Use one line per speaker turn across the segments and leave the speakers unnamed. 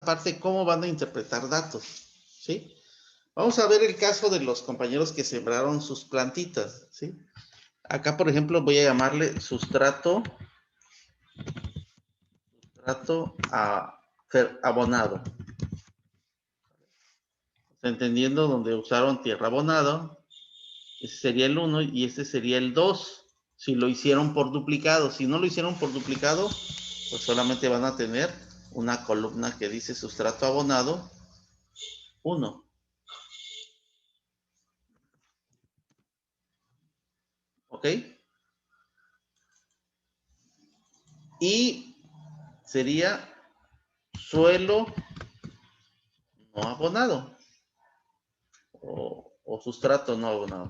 parte cómo van a interpretar datos, ¿sí? Vamos a ver el caso de los compañeros que sembraron sus plantitas, ¿sí? Acá, por ejemplo, voy a llamarle sustrato abonado. Entendiendo donde usaron tierra abonado, ese sería el 1 y este sería el 2. Si lo hicieron por duplicado, si no lo hicieron por duplicado, pues solamente van a tener una columna que dice sustrato abonado 1. ¿Ok? Y sería suelo no abonado o sustrato no abonado.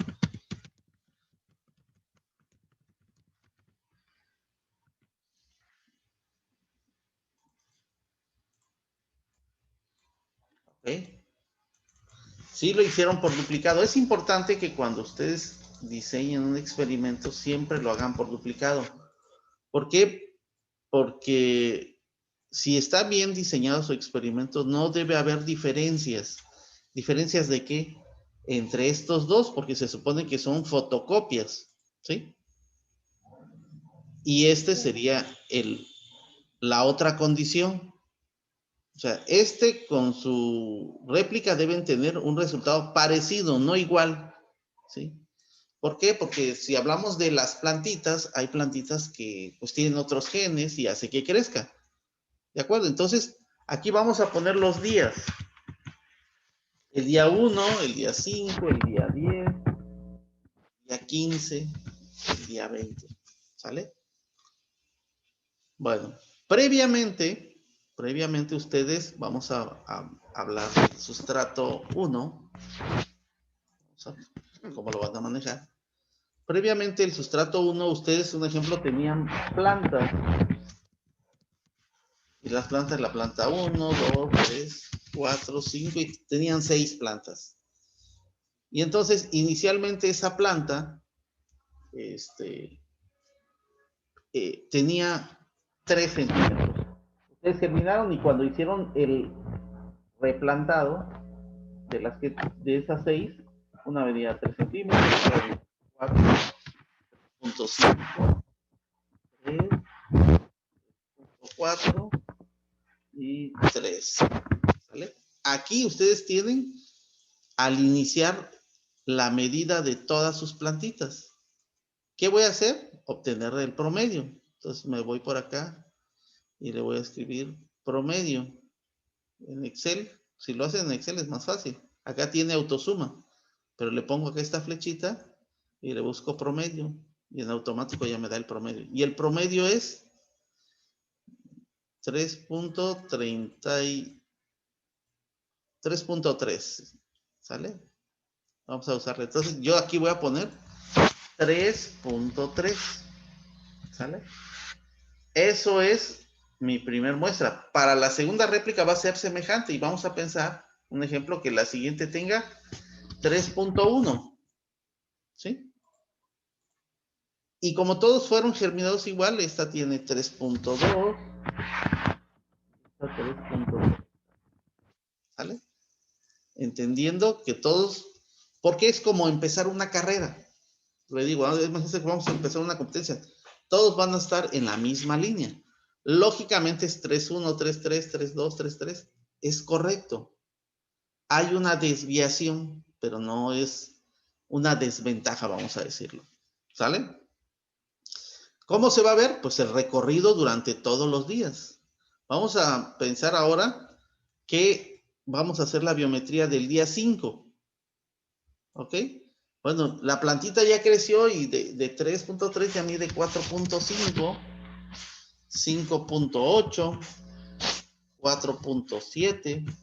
¿Ok? Sí lo hicieron por duplicado. Es importante que cuando ustedes diseñen un experimento siempre lo hagan por duplicado. ¿Por qué? Porque si está bien diseñado su experimento, no debe haber diferencias. ¿Diferencias de qué? Entre estos dos, porque se supone que son fotocopias, ¿sí? Y este sería la otra condición. O sea, este con su réplica deben tener un resultado parecido, no igual, ¿sí? ¿Por qué? Porque si hablamos de las plantitas, hay plantitas que pues tienen otros genes y hace que crezca. ¿De acuerdo? Entonces, aquí vamos a poner los días. El día 1, el día 5, el día 10, el día 15, el día 20. ¿Sale? Bueno, previamente ustedes, vamos a hablar del sustrato 1. ¿Cómo lo van a manejar? Previamente el sustrato 1, ustedes, un ejemplo, tenían plantas. Y las plantas, la planta 1, 2, 3, 4, 5, y tenían 6 plantas. Y entonces, inicialmente esa planta tenía 3 centímetros. Ustedes germinaron y cuando hicieron el replantado de esas 6, una medía 3 centímetros, 4.5, 3.4 y 3. ¿Vale? Aquí ustedes tienen, al iniciar, la medida de todas sus plantitas. ¿Qué voy a hacer? Obtener el promedio. Entonces me voy por acá y le voy a escribir promedio en Excel. Si lo hacen en Excel es más fácil. Acá tiene autosuma, pero le pongo acá esta flechita y le busco promedio y en automático ya me da el promedio. Y el promedio es 3.3. ¿Sale? Vamos a usarle. Entonces yo aquí voy a poner 3.3. ¿Sale? Eso es mi primer muestra. Para la segunda réplica va a ser semejante y vamos a pensar, un ejemplo, que la siguiente tenga 3.1. ¿Sí? Y como todos fueron germinados igual, esta tiene 3.2. Esta 3.2. ¿Sale? Entendiendo que todos, porque es como empezar una carrera. Le digo, vamos a empezar una competencia. Todos van a estar en la misma línea. Lógicamente es 3.1, 3.3, 3.2, 3.3. Es correcto. Hay una desviación, pero no es una desventaja, vamos a decirlo. ¿Sale? ¿Cómo se va a ver? Pues el recorrido durante todos los días. Vamos a pensar ahora que vamos a hacer la biometría del día 5. ¿Ok? Bueno, la plantita ya creció y de 3.3 ya mide 4.5, 5.8, 4.7,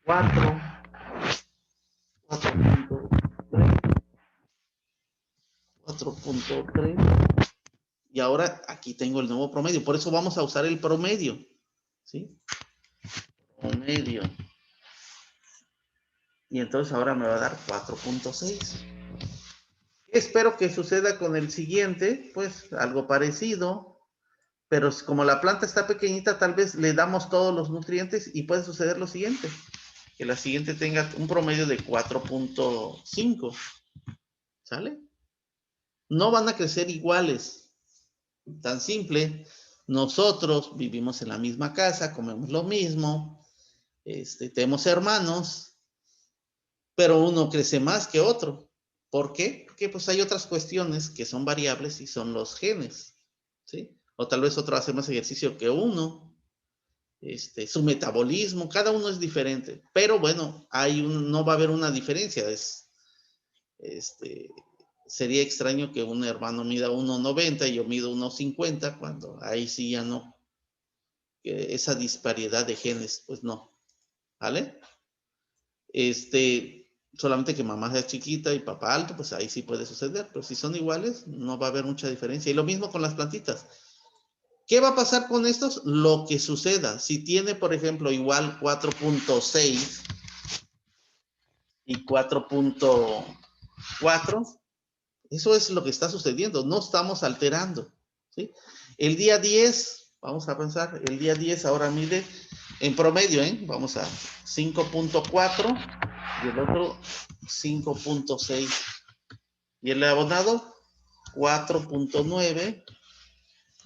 4, 4.3, 4.3. Y ahora aquí tengo el nuevo promedio. Por eso vamos a usar el promedio. ¿Sí? Promedio. Y entonces ahora me va a dar 4.6. Espero que suceda con el siguiente, pues algo parecido, pero como la planta está pequeñita, tal vez le damos todos los nutrientes y puede suceder lo siguiente, que la siguiente tenga un promedio de 4.5, ¿sale? No van a crecer iguales, tan simple. Nosotros vivimos en la misma casa, comemos lo mismo, tenemos hermanos, pero uno crece más que otro. ¿Por qué? Porque pues hay otras cuestiones que son variables y son los genes, ¿sí? O tal vez otro hace más ejercicio que uno, su metabolismo, cada uno es diferente, pero bueno, no va a haber una diferencia, sería extraño que un hermano mida 1.90 y yo mido 1.50, cuando ahí sí ya no, esa disparidad de genes, pues no, ¿vale? Solamente que mamá sea chiquita y papá alto, pues ahí sí puede suceder, pero si son iguales, no va a haber mucha diferencia. Y lo mismo con las plantitas. ¿Qué va a pasar con estos? Lo que suceda. Si tiene, por ejemplo, igual 4.6 y 4.4, eso es lo que está sucediendo, no estamos alterando, ¿sí? El día 10, vamos a pensar, el día 10 ahora mide en promedio, vamos a 5.4 y el otro 5.6. Y el abonado 4.9,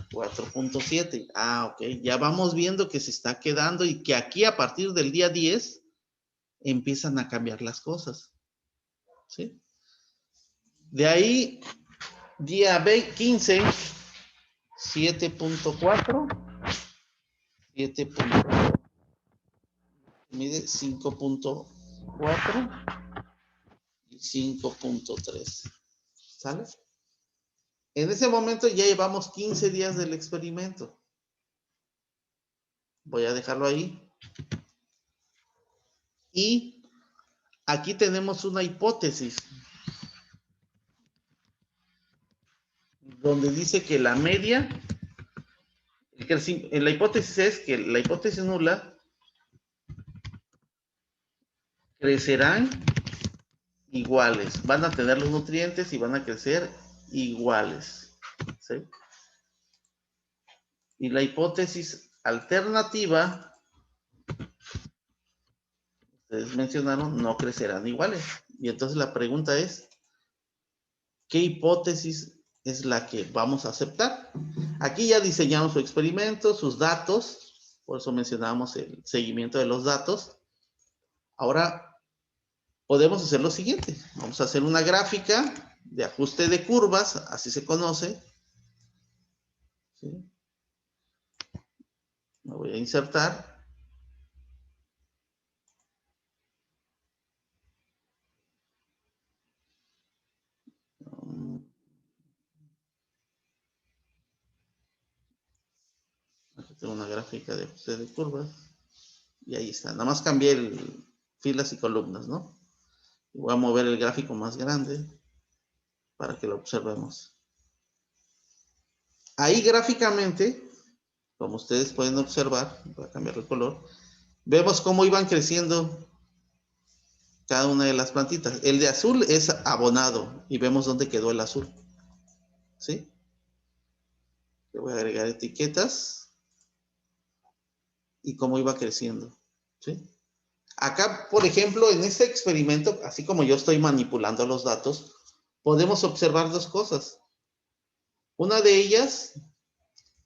4.7. Ah, ok, ya vamos viendo que se está quedando y que aquí a partir del día 10 empiezan a cambiar las cosas, ¿sí? De ahí, día 15, 7.4, 7. Mide 5.4 y 5.3. ¿Sale? En ese momento ya llevamos 15 días del experimento. Voy a dejarlo ahí. Y aquí tenemos una hipótesis donde dice que la media, la hipótesis es que la hipótesis nula crecerán iguales, van a tener los nutrientes y van a crecer iguales, ¿sí? Y la hipótesis alternativa, ustedes mencionaron, no crecerán iguales. Y entonces la pregunta es, ¿qué hipótesis es la que vamos a aceptar? Aquí ya diseñamos su experimento, sus datos, por eso mencionábamos el seguimiento de los datos. Ahora podemos hacer lo siguiente. Vamos a hacer una gráfica de ajuste de curvas, así se conoce. ¿Sí? Me voy a insertar. Aquí tengo una gráfica de ajuste de curvas. Y ahí está. Nada más cambié filas y columnas, ¿no? Voy a mover el gráfico más grande para que lo observemos. Ahí gráficamente, como ustedes pueden observar, voy a cambiar el color, vemos cómo iban creciendo cada una de las plantitas. El de azul es abonado y vemos dónde quedó el azul. ¿Sí? Le voy a agregar etiquetas y cómo iba creciendo. ¿Sí? Acá, por ejemplo, en este experimento, así como yo estoy manipulando los datos, podemos observar dos cosas. Una de ellas,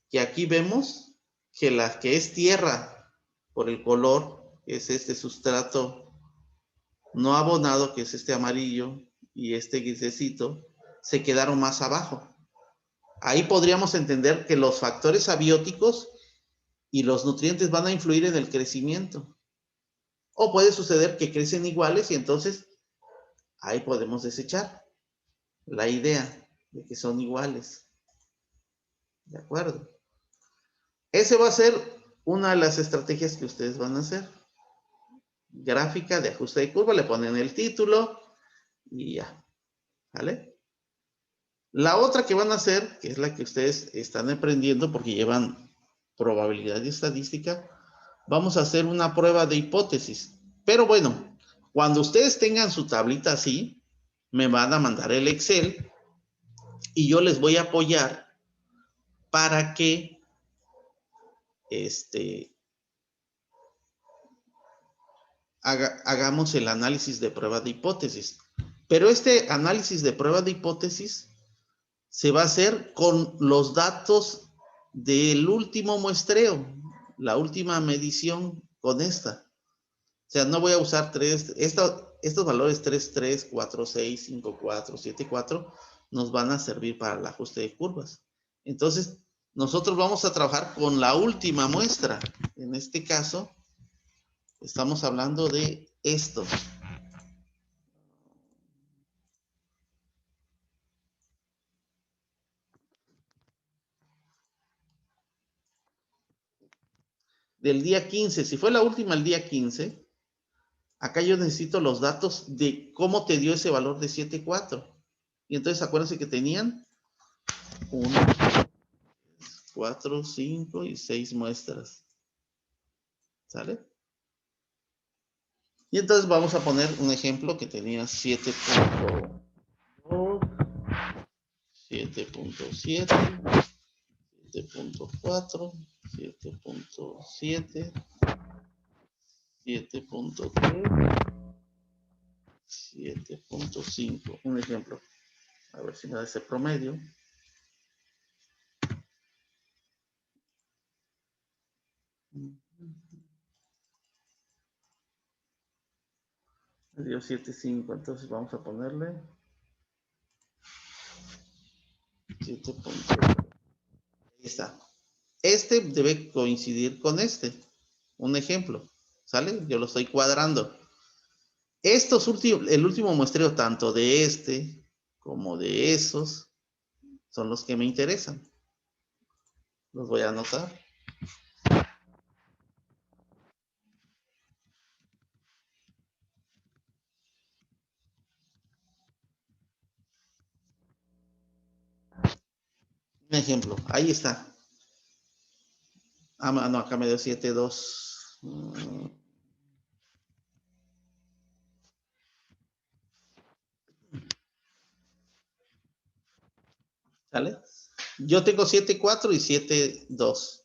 que aquí vemos que la que es tierra por el color, es este sustrato no abonado, que es este amarillo, y este grisecito, se quedaron más abajo. Ahí podríamos entender que los factores abióticos y los nutrientes van a influir en el crecimiento. O puede suceder que crecen iguales y entonces ahí podemos desechar la idea de que son iguales. ¿De acuerdo? Ese va a ser una de las estrategias que ustedes van a hacer. Gráfica de ajuste de curva, le ponen el título y ya. ¿Vale? La otra que van a hacer, que es la que ustedes están aprendiendo porque llevan probabilidad y estadística, vamos a hacer una prueba de hipótesis. Pero bueno, cuando ustedes tengan su tablita así, me van a mandar el Excel y yo les voy a apoyar para que hagamos el análisis de prueba de hipótesis. Pero este análisis de prueba de hipótesis se va a hacer con los datos del último muestreo, la última medición con esta. O sea, no voy a usar estos valores 3, 3, 4, 6, 5, 4, 7, 4, nos van a servir para el ajuste de curvas. Entonces, nosotros vamos a trabajar con la última muestra. En este caso, estamos hablando de esto. Del día 15, si fue la última el día 15, acá yo necesito los datos de cómo te dio ese valor de 7,4. Y entonces acuérdense que tenían 1, 4, 5 y 6 muestras. ¿Sale? Y entonces vamos a poner un ejemplo que tenía 7.2, 7.7, 7.4, 7.7, 7.3, 7.5. Un ejemplo. A ver si me da ese promedio. Me dio 7.5, entonces vamos a ponerle 7.5. Ahí está. Este debe coincidir con este. Un ejemplo. ¿Sale? Yo lo estoy cuadrando. El último muestreo tanto de este como de esos son los que me interesan. Los voy a anotar. Un ejemplo, ahí está. Ah, no, acá me dio 7.2. ¿Sale? Yo tengo 7.4 y 7.2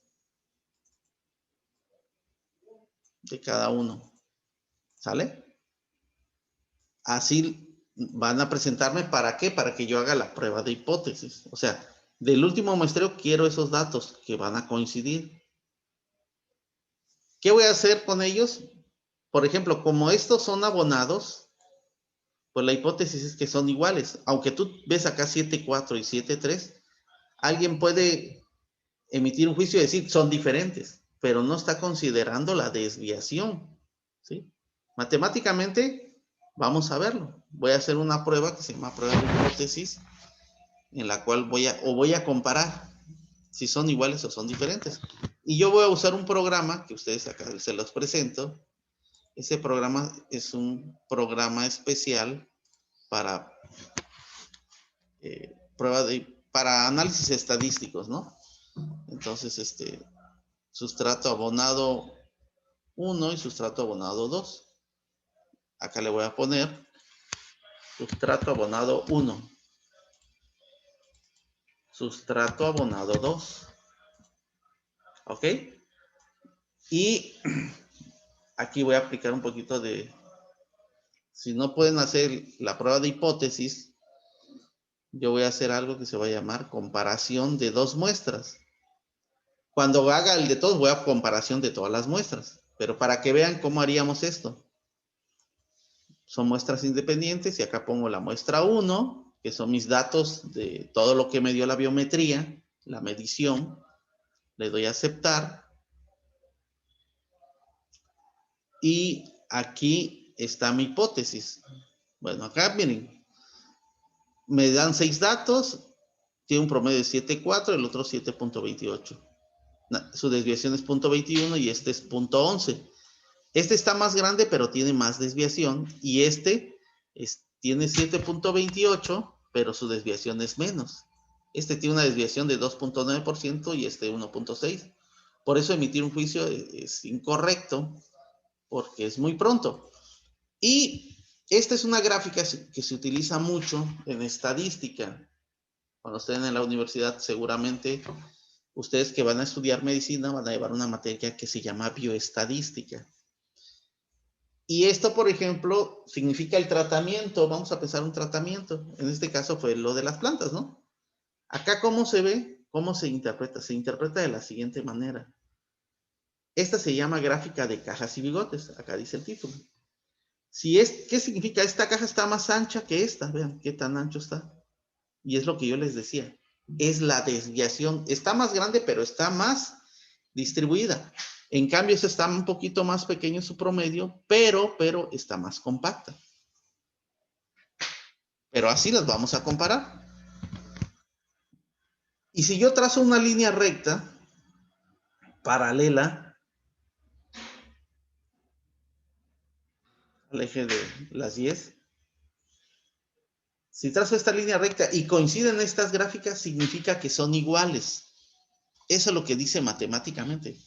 de cada uno. ¿Sale? Así van a presentarme, ¿para qué? Para que yo haga la prueba de hipótesis. O sea, del último muestreo quiero esos datos que van a coincidir. ¿Qué voy a hacer con ellos? Por ejemplo, como estos son abonados, pues la hipótesis es que son iguales. Aunque tú ves acá 7.4 y 7.3, alguien puede emitir un juicio y decir son diferentes, pero no está considerando la desviación. ¿Sí? Matemáticamente, vamos a verlo. Voy a hacer una prueba que se llama prueba de hipótesis, en la cual voy a comparar si son iguales o son diferentes. Y yo voy a usar un programa que ustedes acá se los presento. Ese programa es un programa especial para para análisis estadísticos, ¿no? Entonces, sustrato abonado 1 y sustrato abonado 2. Acá le voy a poner sustrato abonado 1, sustrato abonado 2. ¿Ok? Y aquí voy a aplicar un poquito de... Si no pueden hacer la prueba de hipótesis, yo voy a hacer algo que se va a llamar comparación de dos muestras. Cuando haga el de todos, voy a comparación de todas las muestras. Pero para que vean cómo haríamos esto. Son muestras independientes y acá pongo la muestra 1, que son mis datos de todo lo que me dio la biometría, la medición. Le doy a aceptar. Y aquí está mi hipótesis. Bueno, acá miren, me dan 6 datos, tiene un promedio de 7.4, el otro 7.28. Su desviación es 0.21 y este es 0.11. Este está más grande, pero tiene más desviación. Y tiene 7.28, pero su desviación es menos. Este tiene una desviación de 2.9% y este 1.6. Por eso emitir un juicio es incorrecto, porque es muy pronto. Y esta es una gráfica que se utiliza mucho en estadística. Cuando estén en la universidad seguramente Ustedes que van a estudiar medicina van a llevar una materia que se llama bioestadística. Y esto, por ejemplo, significa el tratamiento. Vamos a pensar un tratamiento. En este caso fue lo de las plantas, ¿no? Acá, ¿cómo se ve? ¿Cómo se interpreta? Se interpreta de la siguiente manera. Esta se llama gráfica de cajas y bigotes. Acá dice el título. ¿Qué significa? Esta caja está más ancha que esta. Vean qué tan ancho está. Y es lo que yo les decía. Es la desviación. Está más grande, pero está más distribuida. En cambio, esta está un poquito más pequeño en su promedio, pero está más compacta. Pero así las vamos a comparar. Y si yo trazo una línea recta, paralela al eje de las 10, si trazo esta línea recta y coinciden estas gráficas, significa que son iguales. Eso es lo que dice matemáticamente.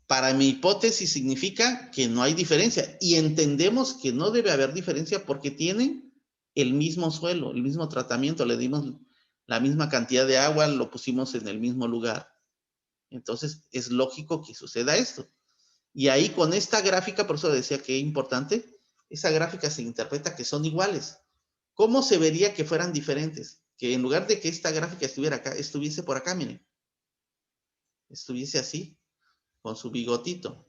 Para mi hipótesis significa que no hay diferencia. Y entendemos que no debe haber diferencia porque tienen el mismo suelo, el mismo tratamiento. Le dimos la misma cantidad de agua, lo pusimos en el mismo lugar. Entonces, es lógico que suceda esto. Y ahí con esta gráfica, por eso decía que es importante, esa gráfica se interpreta que son iguales. ¿Cómo se vería que fueran diferentes? Que en lugar de que esta gráfica estuviera acá, estuviese por acá, miren. Estuviese así, con su bigotito.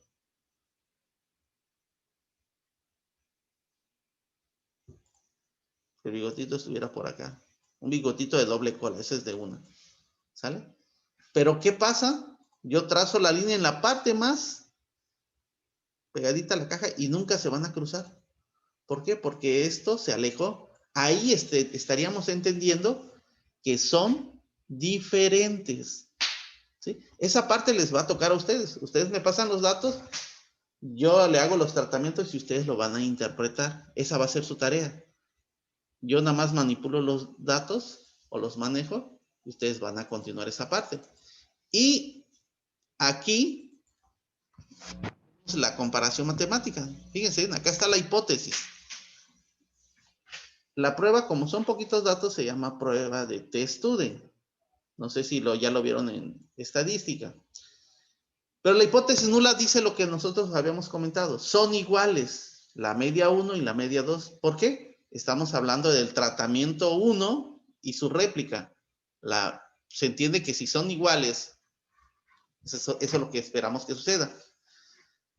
Que el bigotito estuviera por acá. Un bigotito de doble cola, ese es de una. ¿Sale? Pero ¿qué pasa? Yo trazo la línea en la parte más pegadita a la caja y nunca se van a cruzar. ¿Por qué? Porque esto se alejó. Ahí estaríamos entendiendo que son diferentes. ¿Sí? Esa parte les va a tocar a ustedes. Ustedes me pasan los datos, yo le hago los tratamientos y ustedes lo van a interpretar. Esa va a ser su tarea. Yo nada más manipulo los datos o los manejo y ustedes van a continuar esa parte. Y aquí la comparación matemática. Fíjense, acá está la hipótesis. La prueba, como son poquitos datos, se llama prueba de t-student. No sé si ya lo vieron en estadística. Pero la hipótesis nula dice lo que nosotros habíamos comentado. Son iguales la media 1 y la media 2. ¿Por qué? Estamos hablando del tratamiento 1 y su réplica. Se entiende que si son iguales, eso es lo que esperamos que suceda.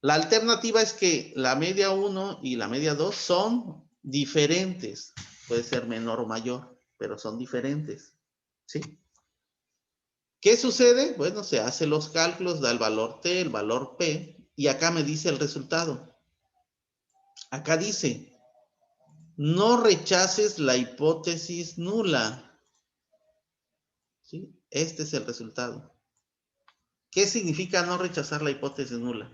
La alternativa es que la media 1 y la media 2 son diferentes. Puede ser menor o mayor, pero son diferentes. ¿Sí? ¿Qué sucede? Bueno, se hacen los cálculos, da el valor T, el valor P, y acá me dice el resultado. Acá dice, no rechaces la hipótesis nula. ¿Sí? Este es el resultado. ¿Qué significa no rechazar la hipótesis nula?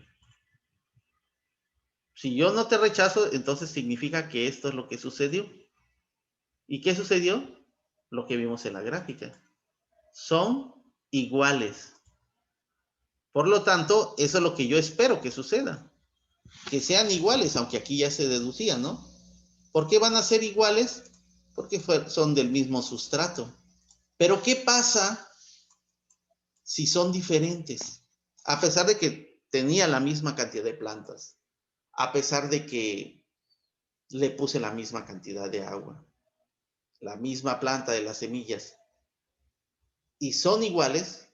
Si yo no te rechazo, entonces significa que esto es lo que sucedió. ¿Y qué sucedió? Lo que vimos en la gráfica. Son iguales. Por lo tanto, eso es lo que yo espero que suceda. Que sean iguales, aunque aquí ya se deducía, ¿no? ¿Por qué van a ser iguales? Porque son del mismo sustrato. Pero ¿qué pasa si son diferentes? A pesar de que tenía la misma cantidad de plantas, a pesar de que le puse la misma cantidad de agua, la misma planta de las semillas, y son iguales,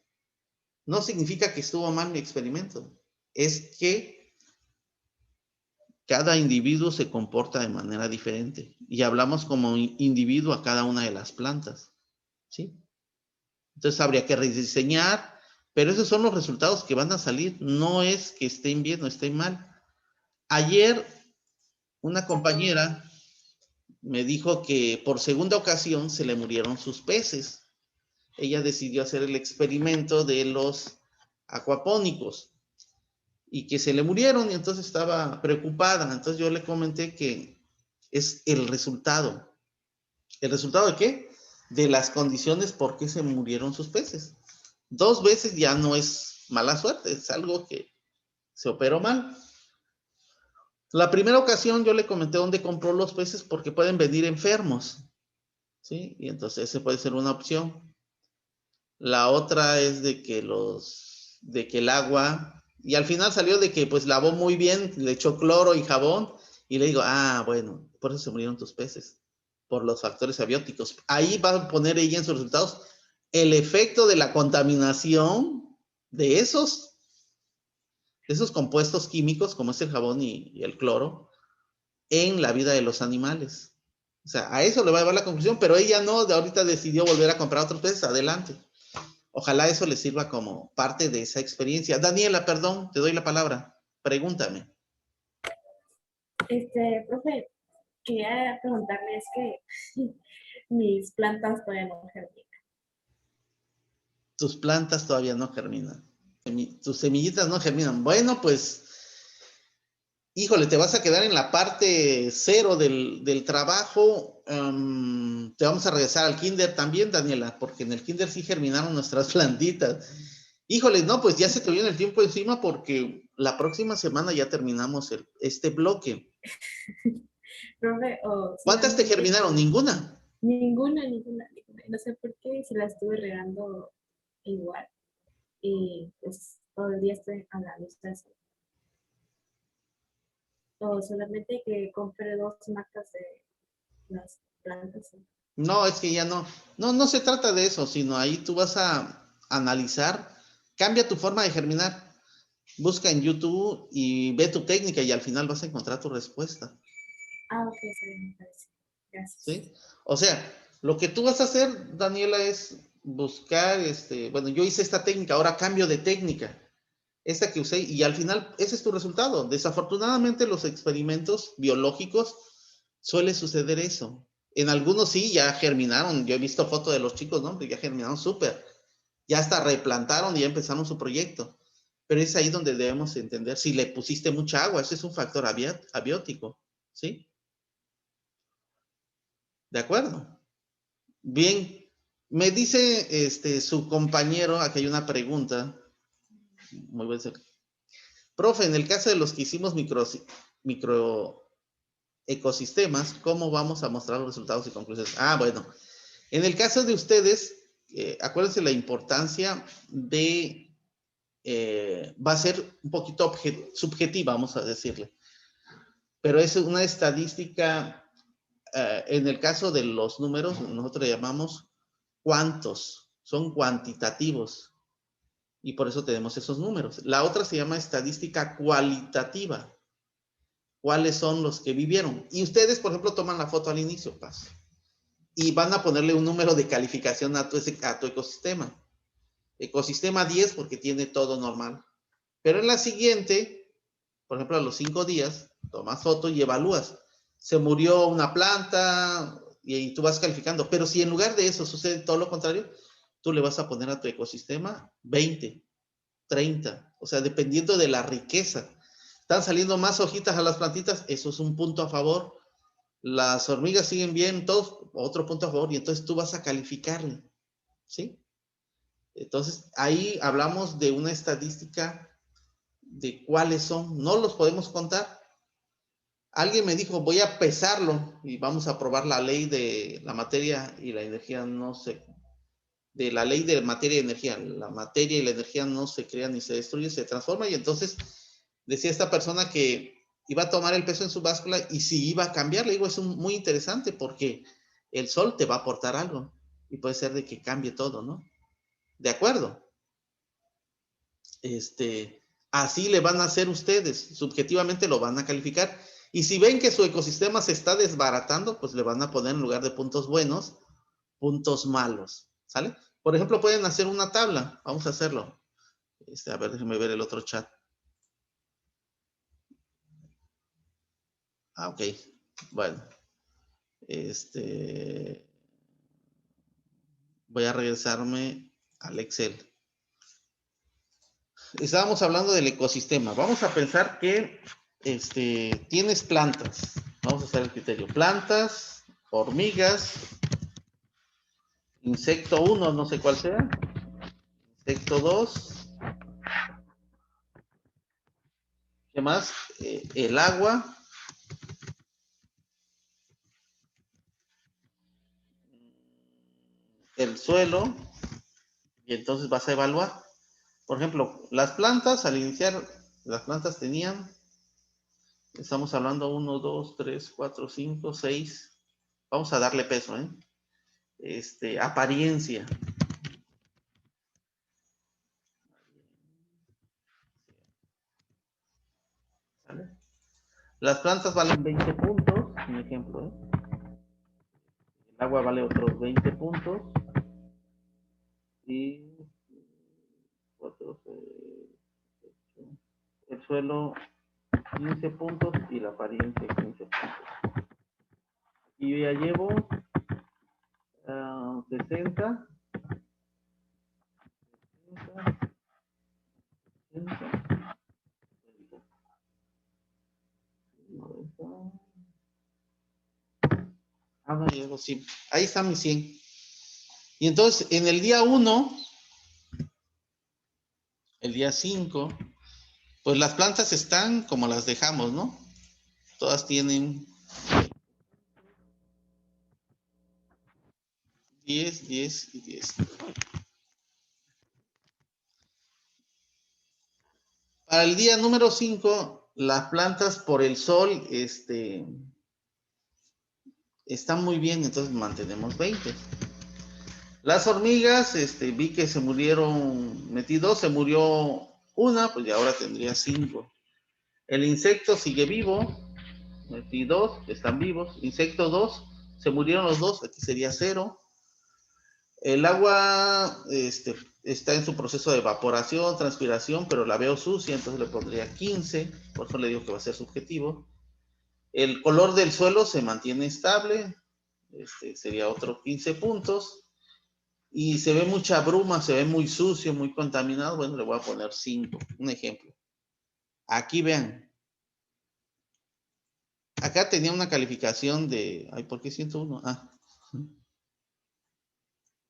no significa que estuvo mal mi experimento. Es que cada individuo se comporta de manera diferente y hablamos como individuo a cada una de las plantas, ¿sí? Entonces habría que rediseñar, pero esos son los resultados que van a salir. No es que estén bien o estén mal. Ayer una compañera me dijo que por segunda ocasión se le murieron sus peces. Ella decidió hacer el experimento de los acuapónicos y que se le murieron y entonces estaba preocupada. Entonces yo le comenté que es el resultado. ¿El resultado de qué? De las condiciones por qué se murieron sus peces. 2 veces ya no es mala suerte, es algo que se operó mal. La primera ocasión yo le comenté dónde compró los peces porque pueden venir enfermos, ¿sí? Y entonces ese puede ser una opción. La otra es de que el agua, y al final salió de que pues lavó muy bien, le echó cloro y jabón, y le digo, bueno, por eso se murieron tus peces, por los factores abióticos. Ahí va a poner ella en sus resultados el efecto de la contaminación de esos compuestos químicos, como es el jabón y el cloro, en la vida de los animales. O sea, a eso le va a llevar la conclusión, pero ella no, de ahorita decidió volver a comprar otros peces, adelante. Ojalá eso le sirva como parte de esa experiencia. Daniela, perdón, te doy la palabra. Pregúntame.
Profe, quería preguntarle, es que mis plantas todavía no germinan.
Tus plantas todavía no germinan. Tus semillitas no germinan. Bueno, pues, híjole, te vas a quedar en la parte cero del trabajo. Te vamos a regresar al kinder también, Daniela, porque en el kinder sí germinaron nuestras plantitas. Híjole, no, pues ya se te viene el tiempo encima porque la próxima semana ya terminamos este bloque.
Profe, o
¿Cuántas te
solamente
germinaron? Ninguna.
ninguna, ninguna, ninguna. No sé por qué, si la estuve regando igual. Y pues todo el día estoy a la distancia. O solamente que compré 2 marcas de las plantas. ¿Sí?
No, es que ya no. No se trata de eso, sino ahí tú vas a analizar, cambia tu forma de germinar. Busca en YouTube y ve tu técnica y al final vas a encontrar tu respuesta.
Ok, está bien, me parece. Gracias.
¿Sí? O sea, lo que tú vas a hacer, Daniela, es buscar, bueno, yo hice esta técnica, ahora cambio de técnica. Esta que usé y al final ese es tu resultado. Desafortunadamente los experimentos biológicos suele suceder eso. En algunos sí ya germinaron. Yo he visto fotos de los chicos, ¿no? Que ya germinaron súper. Ya hasta replantaron y ya empezaron su proyecto. Pero es ahí donde debemos entender si le pusiste mucha agua. Ese es un factor abiótico. ¿Sí? ¿De acuerdo? Bien. Me dice su compañero, aquí hay una pregunta. Muy buena. Profe, en el caso de los que hicimos micro ecosistemas, ¿cómo vamos a mostrar los resultados y conclusiones? Bueno, en el caso de ustedes, acuérdense la importancia de, va a ser un poquito subjetiva, vamos a decirle, pero es una estadística, en el caso de los números, nosotros le llamamos cuantos, son cuantitativos, y por eso tenemos esos números. La otra se llama estadística cualitativa. ¿Cuáles son los que vivieron? Y ustedes, por ejemplo, toman la foto al inicio, Paz, y van a ponerle un número de calificación a tu ecosistema. Ecosistema 10 porque tiene todo normal. Pero en la siguiente, por ejemplo, a los 5 días, tomas foto y evalúas. Se murió una planta y tú vas calificando. Pero si en lugar de eso sucede todo lo contrario, tú le vas a poner a tu ecosistema 20, 30. O sea, dependiendo de la riqueza. Están saliendo más hojitas a las plantitas, eso es un punto a favor. Las hormigas siguen bien, todos, otro punto a favor, y entonces tú vas a calificarle, ¿sí? Entonces, ahí hablamos de una estadística de cuáles son, no los podemos contar. Alguien me dijo, voy a pesarlo y vamos a probar la ley de la materia y la energía, no sé, de la ley de materia y energía. La materia y la energía no se crean ni se destruyen, se transforman, y entonces decía esta persona que iba a tomar el peso en su báscula y si iba a cambiar. Le digo, es muy interesante porque el sol te va a aportar algo y puede ser de que cambie todo, ¿no? De acuerdo. Así le van a hacer ustedes, subjetivamente lo van a calificar. Y si ven que su ecosistema se está desbaratando, pues le van a poner en lugar de puntos buenos, puntos malos, ¿sale? Por ejemplo, pueden hacer una tabla, vamos a hacerlo. A ver, déjenme ver el otro chat. Ok, bueno. Voy a regresarme al Excel. Estábamos hablando del ecosistema. Vamos a pensar que tienes plantas. Vamos a hacer el criterio. Plantas, hormigas, insecto 1, no sé cuál sea. Insecto 2. ¿Qué más? El agua. El suelo. Y entonces vas a evaluar. Por ejemplo, las plantas, al iniciar, las plantas tenían, estamos hablando 1, 2, 3, 4, 5, 6. Vamos a darle peso, ¿eh? Apariencia. ¿Vale? Las plantas valen 20 puntos, un ejemplo, ¿eh? El agua vale otros 20 puntos. Y 4, 6, 8. El suelo 15 puntos y la apariencia 15 puntos. Y yo ya llevo 60, 60, 60, 90. No llevo 100. Ahí está mi 100. Y entonces, en el día 1, el día 5, pues las plantas están como las dejamos, ¿no? Todas tienen 10, 10 y 10. Para el día número 5, las plantas por el sol están muy bien, entonces mantenemos 20. Las hormigas, vi que se murieron, metí 2, se murió una, pues ya ahora tendría 5. El insecto sigue vivo, metí 2, están vivos. Insecto 2, se murieron los 2, aquí sería 0. El agua está en su proceso de evaporación, transpiración, pero la veo sucia, entonces le pondría 15, por eso le digo que va a ser subjetivo. El color del suelo se mantiene estable, sería otro 15 puntos. Y se ve mucha bruma, se ve muy sucio, muy contaminado, bueno, le voy a poner 5, un ejemplo. Aquí vean, acá tenía una calificación de, ay, ¿por qué 101?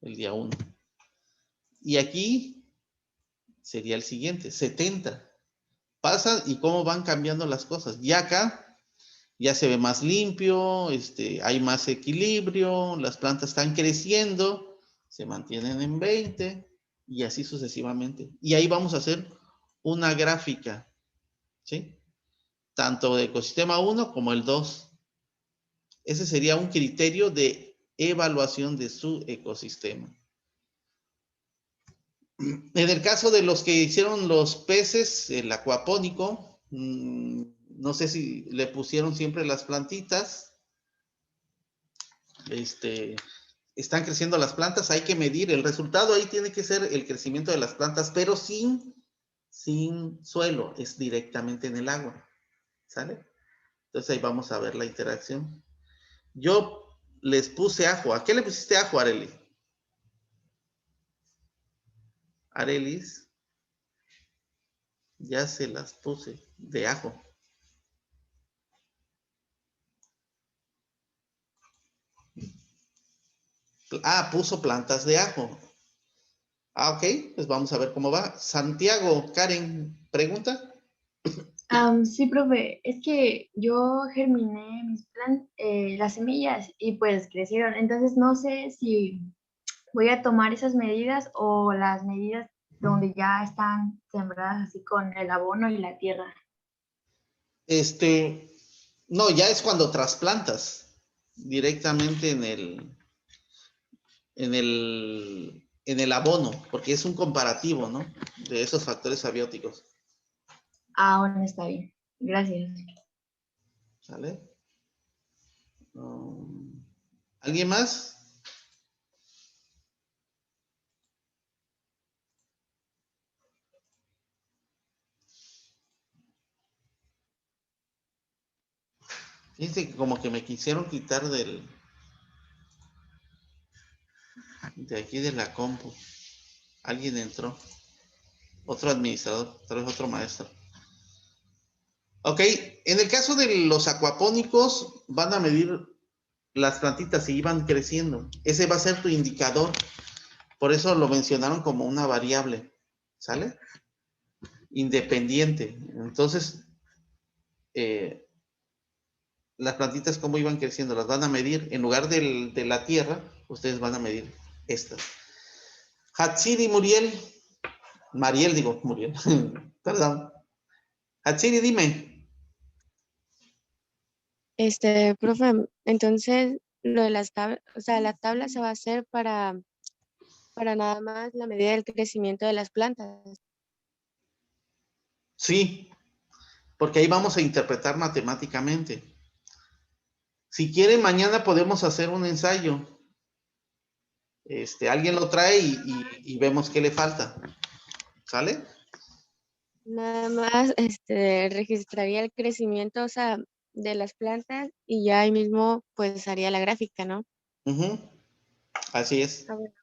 El día 1. Y aquí sería el siguiente, 70. Pasa y cómo van cambiando las cosas. Y acá ya se ve más limpio, hay más equilibrio, las plantas están creciendo, se mantienen en 20 y así sucesivamente. Y ahí vamos a hacer una gráfica, ¿sí? Tanto de ecosistema 1 como el 2. Ese sería un criterio de evaluación de su ecosistema. En el caso de los que hicieron los peces, el acuapónico, no sé si le pusieron siempre las plantitas. Están creciendo las plantas, hay que medir. El resultado ahí tiene que ser el crecimiento de las plantas, pero sin suelo, es directamente en el agua. ¿Sale? Entonces ahí vamos a ver la interacción. Yo les puse ajo. ¿A qué le pusiste ajo, Areli? Arelis, ya se las puse de ajo. Puso plantas de ajo. Ok, pues vamos a ver cómo va. Santiago, Karen, ¿pregunta?
Sí, profe, es que yo germiné las semillas y pues crecieron. Entonces no sé si voy a tomar esas medidas o las medidas donde ya están sembradas así con el abono y la tierra.
No, ya es cuando trasplantas directamente en el abono, porque es un comparativo, ¿no? De esos factores abióticos.
Bueno, está bien. Gracias.
¿Sale? ¿Alguien más? Fíjense que como que me quisieron quitar de aquí de la compu. Alguien entró. Otro administrador, tal vez otro maestro. Ok, en el caso de los acuapónicos, van a medir las plantitas si iban creciendo. Ese va a ser tu indicador. Por eso lo mencionaron como una variable. ¿Sale? Independiente. Entonces, las plantitas cómo iban creciendo, las van a medir. En lugar de la tierra, ustedes van a medir estas. Hatsiri Muriel. Mariel, digo, Muriel. Perdón. Hatsiri, dime.
Profe, entonces lo de las tablas, o sea, la tabla se va a hacer para nada más la medida del crecimiento de las plantas.
Sí, porque ahí vamos a interpretar matemáticamente. Si quieren, mañana podemos hacer un ensayo. Alguien lo trae y vemos qué le falta. ¿Sale?
Nada más registraría el crecimiento, o sea, de las plantas y ya ahí mismo pues haría la gráfica, ¿no?
Ujú. Así es.
Ah, bueno,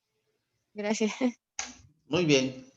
gracias.
Muy bien.